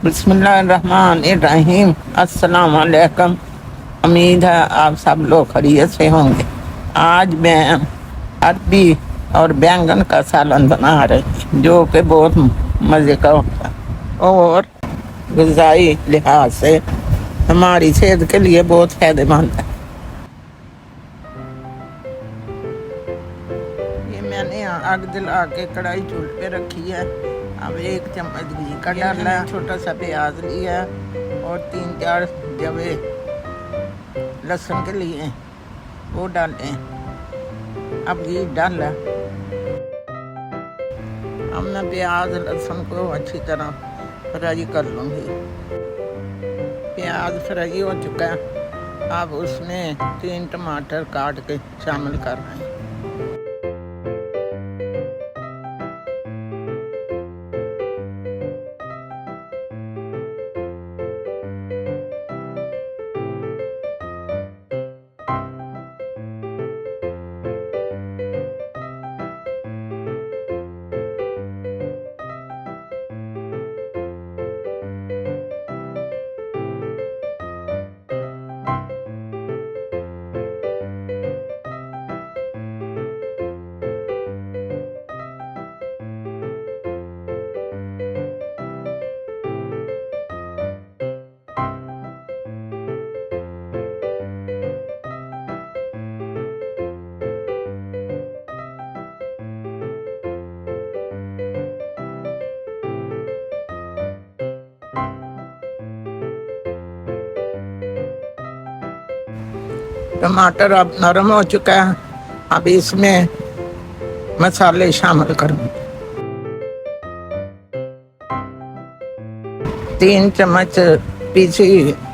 बिस्मिल्लाहिर्रहमानिर्रहीम। अस्सलाम वालेकुम। उम्मीद है आप सब लोग खैरियत से होंगे। आज मैं अरबी और बैंगन का सालन बना रही हूँ, जो कि बहुत मज़े का होता है और ग़िज़ाई लिहाज से हमारी सेहत के लिए बहुत फ़ायदेमंद है। ये मैंने आग जला के कढ़ाई चूल्हे पे रखी है। अब 1 चम्मच घी का डाला है, छोटा सा प्याज लिया और 3-4 जवे लहसुन के लिए वो डालें। अब घी डाला। अब मैं प्याज लहसुन को अच्छी तरह फ्राई कर लूँगी। प्याज फ्राई हो चुका है। अब उसमें 3 टमाटर काट के शामिल कर रहे हैं। टमाटर अब नरम हो चुका है। अब इसमें मसाले शामिल करूँ। 3 चम्मच पीसी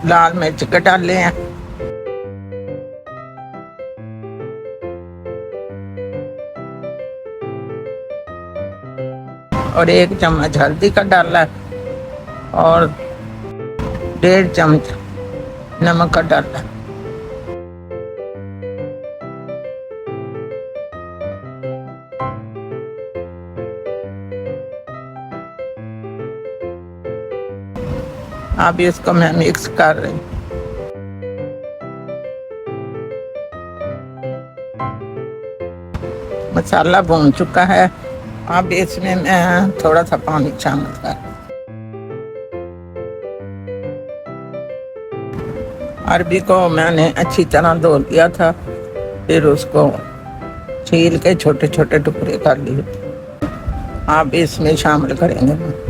लाल मिर्च के डाले हैं और 1 चम्मच हल्दी का डाला और 1.5 चम्मच नमक का डाला। अब इसको मैं मिक्स कर रही हूँ। मसाला भून चुका है। अब इसमें मैं थोड़ा सा पानी शामिल कर। अरबी को मैंने अच्छी तरह धो लिया था, फिर उसको छील के छोटे छोटे टुकड़े कर लिए। अब इसमें शामिल करेंगे।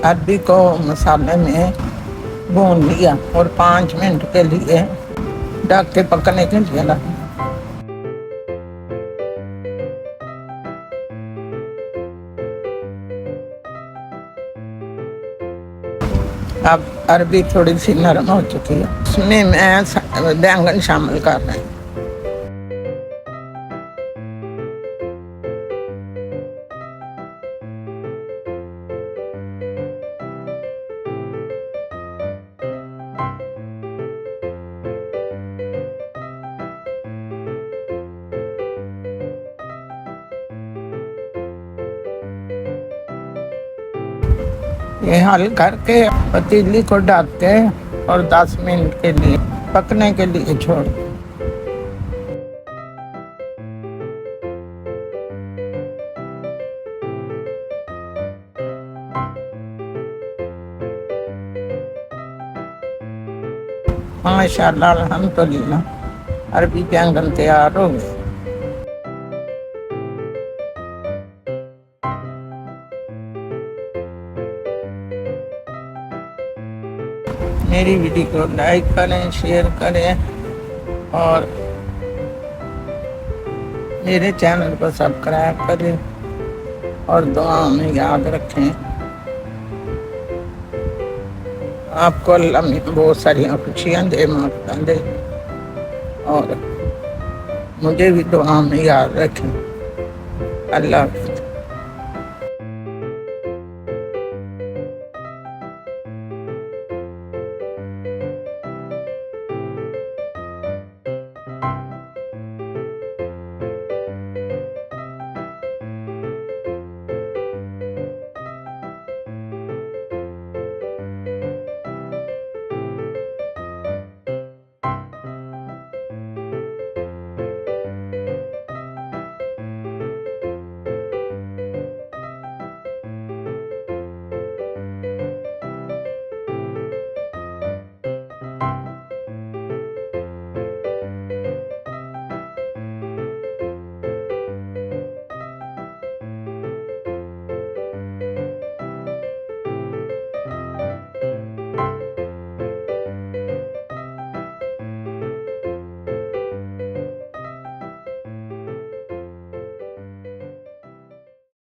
अरबी को मसाले में भून लिया और 5 मिनट के लिए ढक के पकने के लिए रखा। अब अरबी थोड़ी सी नरम हो चुकी है। इसमें मैं बैंगन शामिल कर रही हूँ। ये हल करके पतीली को ढक के और 10 मिनट के लिए पकने के लिए छोड़। माशाअल्लाह अल्हम्दुलिल्लाह अरबी बैंगन तैयार हो गए। मेरी वीडियो को लाइक करें, शेयर करें और मेरे चैनल को सब्सक्राइब करें और दुआ में याद रखें। आपको अल्लाह बहुत सारी खुशियाँ दे, माफ़ दे और मुझे भी दुआ में याद रखें। अल्लाह हाफ़िज़।